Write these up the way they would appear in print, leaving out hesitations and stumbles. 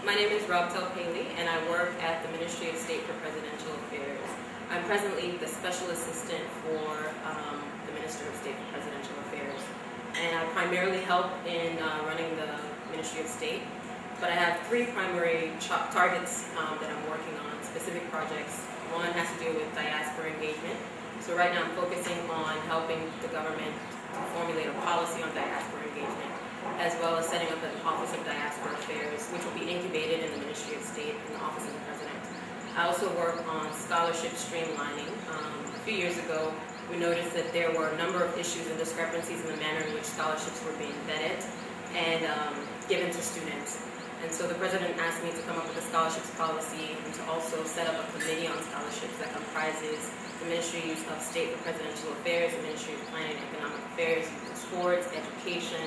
My name is Robtel Pailey, and I work at the Ministry of State for Presidential Affairs. I'm presently the Special Assistant for the Minister of State for Presidential Affairs. And I primarily help in running the Ministry of State. But I have three primary targets that I'm working on, specific projects. One has to do with diaspora engagement. So right now I'm focusing on helping the government to formulate a policy on diaspora engagement, as well as setting up an Office of Diaspora Affairs, which will be incubated in the Ministry of State in the Office of the President. I also work on scholarship streamlining. A few years ago, we noticed that there were a number of issues and discrepancies in the manner in which scholarships were being vetted and given to students. And so the President asked me to come up with a scholarships policy and to also set up a committee on scholarships that comprises the Ministry of State for Presidential Affairs, the Ministry of Planning and Economic Affairs, sports, education,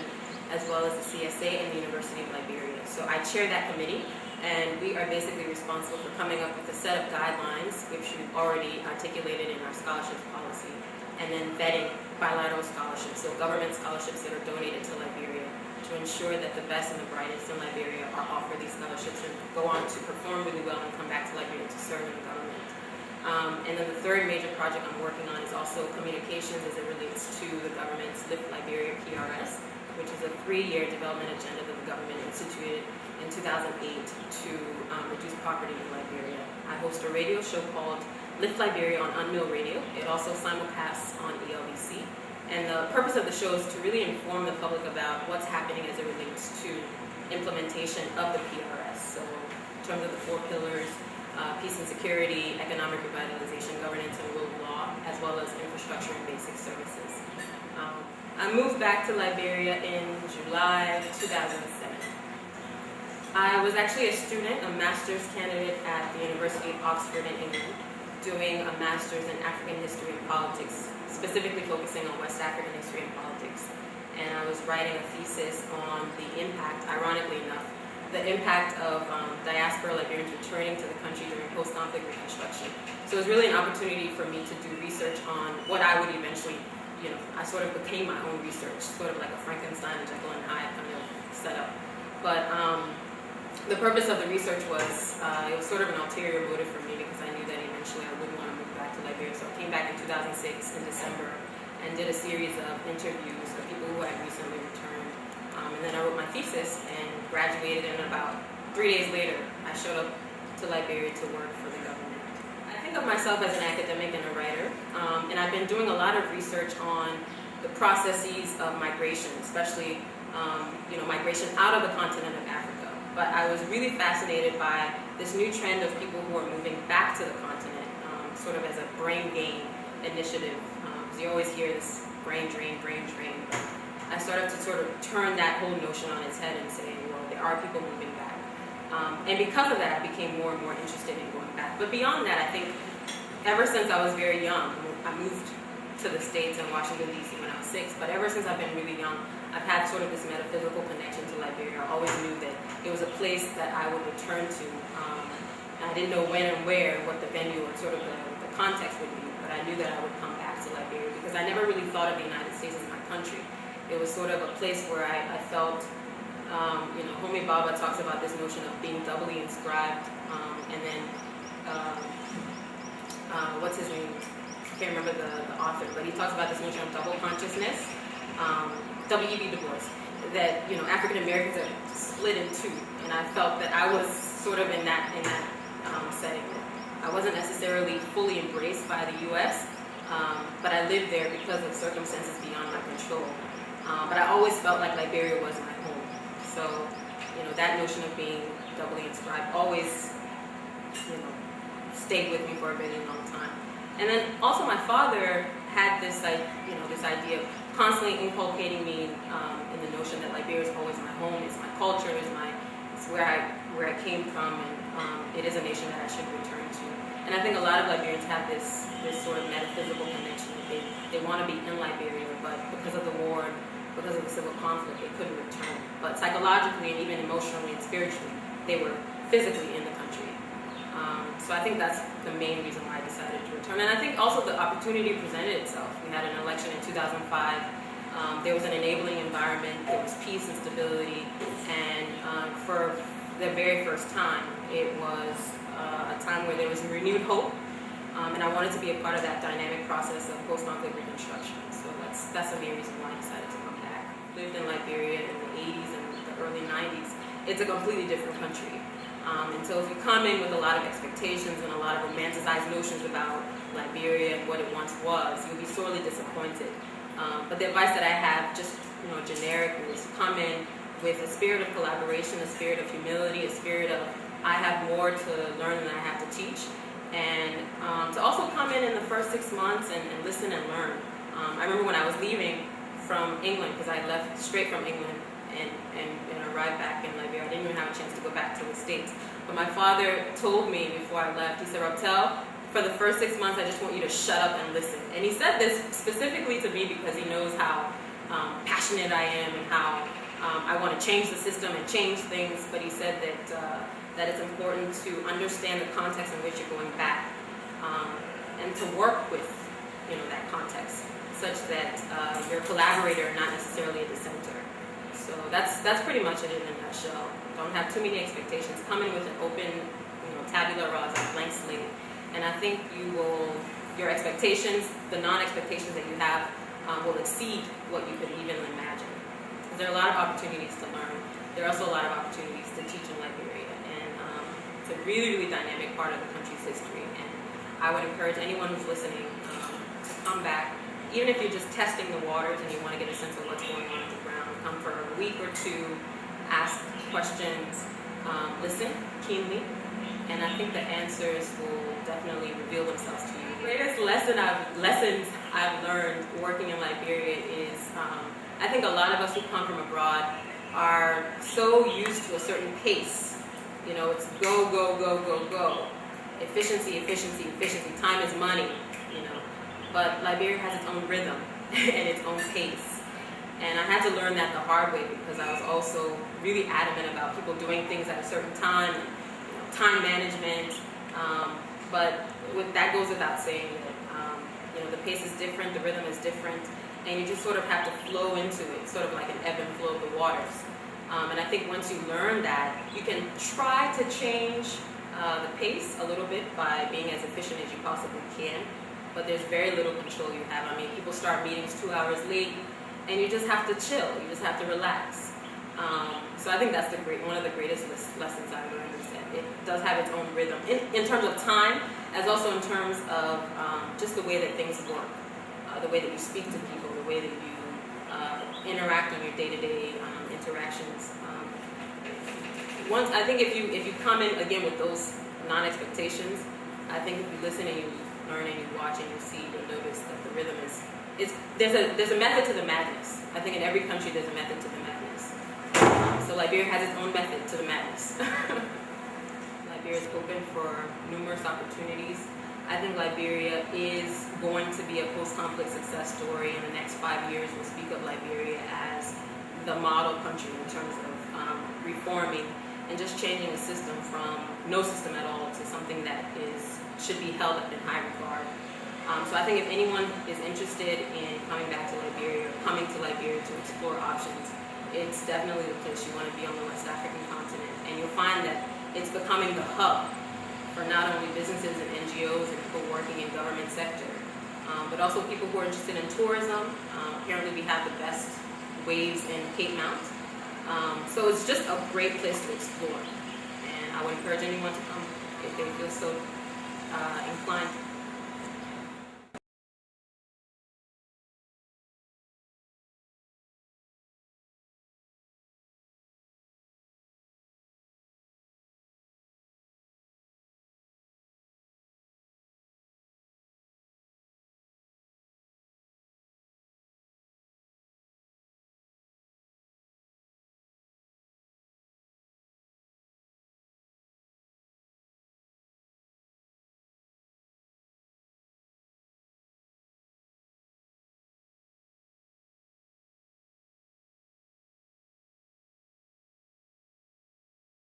as well as the CSA and the University of Liberia. So I chair that committee, and we are basically responsible for coming up with a set of guidelines, which we've already articulated in our scholarships policy, and then vetting bilateral scholarships, so government scholarships that are donated to Liberia, to ensure that the best and the brightest in Liberia are offered these scholarships and go on to perform really well and come back to Liberia to serve in the government. And then the third major project I'm working on is also communications as it relates to the government's Lift Liberia PRS, which is a 3-year development agenda that the government instituted in 2008 to reduce poverty in Liberia. I host a radio show called Lift Liberia on Unmill Radio. It also simulcasts on ELBC. And the purpose of the show is to really inform the public about what's happening as it relates to implementation of the PRS. So in terms of the 4 pillars, peace and security, economic revitalization, governance and rule of law, as well as infrastructure and basic services. I moved back to Liberia in July 2007. I was actually a student, a master's candidate at the University of Oxford in England, doing a master's in African history and politics, specifically focusing on West African history and politics. And I was writing a thesis on the impact, ironically enough, the impact of diaspora Liberians returning to the country during post-conflict reconstruction. So it was really an opportunity for me to do research on what I would eventually, I sort of became my own research, sort of like a Frankenstein and Jekyll and Hyde kind of setup. But the purpose of the research was, it was sort of an ulterior motive for me because I knew that eventually I wouldn't want to move back to Liberia. So I came back in 2006 in December and did a series of interviews with people who had recently returned. And then I wrote my thesis and graduated, and about 3 days later, I showed up to Liberia to work for the government. I think of myself as an academic and a writer, and I've been doing a lot of research on the processes of migration, especially migration out of the continent of Africa. But I was really fascinated by this new trend of people who are moving back to the continent, sort of as a brain gain initiative. Because you always hear this brain drain, brain drain. But I started to sort of turn that whole notion on its head and say, well, there are people moving back. And because of that, I became more and more interested in going back. But beyond that, I think ever since I was very young, I moved to the States in Washington, D.C. when I was 6, but ever since I've been really young, I've had sort of this metaphysical connection to Liberia. I always knew that it was a place that I would return to. I didn't know when and where, what the venue or sort of the context would be, but I knew that I would come back to Liberia because I never really thought of the United States as my country. It was sort of a place where I felt, Homi Bhabha talks about this notion of being doubly inscribed, and then, what's his name? I can't remember the author, but he talks about this notion of double consciousness. W.E.B. Du Bois, that African Americans are split in two, and I felt that I was sort of in that setting. I wasn't necessarily fully embraced by the U.S., but I lived there because of circumstances beyond my control. But I always felt like Liberia was my home. So, that notion of being doubly inscribed always, stayed with me for a very long time. And then also my father had this idea of constantly inculcating me in the notion that Liberia is always my home, it's my culture, it's where I came from, and it is a nation that I should return to. And I think a lot of Liberians have this sort of metaphysical connection. They want to be in Liberia, but because of the war, because of the civil conflict, they couldn't return. But psychologically and even emotionally and spiritually, they were physically in the country. So I think that's the main reason why I decided to return. And I think also the opportunity presented itself. We had an election in 2005. There was an enabling environment. There was peace and stability. And for the very first time. It was a time where there was renewed hope, and I wanted to be a part of that dynamic process of post-conflict reconstruction. So that's the main reason why I decided to come back. Lived in Liberia in the 80s and the early 90s. It's a completely different country. And so if you come in with a lot of expectations and a lot of romanticized notions about Liberia and what it once was, you'll be sorely disappointed. But the advice that I have, just generically, is to come in with a spirit of collaboration, a spirit of humility, a spirit of I have more to learn than I have to teach, and to also come in the first 6 months and listen and learn. I remember when I was leaving from England, because I left straight from England and arrived back in Liberia. I didn't even have a chance to go back to the States. But my father told me before I left, he said, Robtel, for the first 6 months, I just want you to shut up and listen. And he said this specifically to me because he knows how passionate I am and how I want to change the system and change things. But he said that it's important to understand the context in which you're going back and to work with that context, such that you're a collaborator, not necessarily a dissenter. So that's pretty much it in a nutshell. Don't have too many expectations. Come in with an open, tabula rasa, blank slate, and I think your expectations, the non-expectations that you have, will exceed what you could even imagine. There are a lot of opportunities to learn. There are also a lot of opportunities to teach in Liberia, and it's a really, really dynamic part of the country's history. And I would encourage anyone who's listening to come back, even if you're just testing the waters and you want to get a sense of what's going on the ground. Come for a week or two, ask questions, listen keenly, and I think the answers will definitely reveal themselves to you. The greatest lessons I've learned working in Liberia is I think a lot of us who come from abroad are so used to a certain pace. It's go, go, go, go, go. Efficiency, efficiency, efficiency. Time is money, But Liberia has its own rhythm and its own pace. And I had to learn that the hard way because I was also really adamant about people doing things at a certain time, time management. But that goes without saying that the pace is different, the rhythm is different, and you just sort of have to flow into it, sort of like an ebb and flow of the waters. And I think once you learn that, you can try to change the pace a little bit by being as efficient as you possibly can, but there's very little control you have. I mean, people start meetings 2 hours late, and you just have to chill, you just have to relax. So I think that's one of the greatest lessons I've learned, is that it does have its own rhythm, in terms of time, as also in terms of just the way that things work, the way that you speak to people, the way that you interact on your day-to-day interactions. I think if you come in again with those non-expectations, I think if you listen and you learn and you watch and you see, you'll notice that the rhythm there's a method to the madness. I think in every country there's a method to the madness. So Liberia has its own method to the madness. Liberia is open for numerous opportunities. I think Liberia is going to be a post-conflict success story. In the next 5 years, we'll speak of Liberia as the model country in terms of reforming and just changing the system from no system at all to something that should be held up in high regard. So I think if anyone is interested in coming back to Liberia or coming to Liberia to explore options, it's definitely the place you want to be on the West African continent. And you'll find that it's becoming the hub for not only businesses and NGOs and people working in government sector, but also people who are interested in tourism. Apparently we have the best waves in Cape Mount. So it's just a great place to explore. And I would encourage anyone to come if they feel so inclined.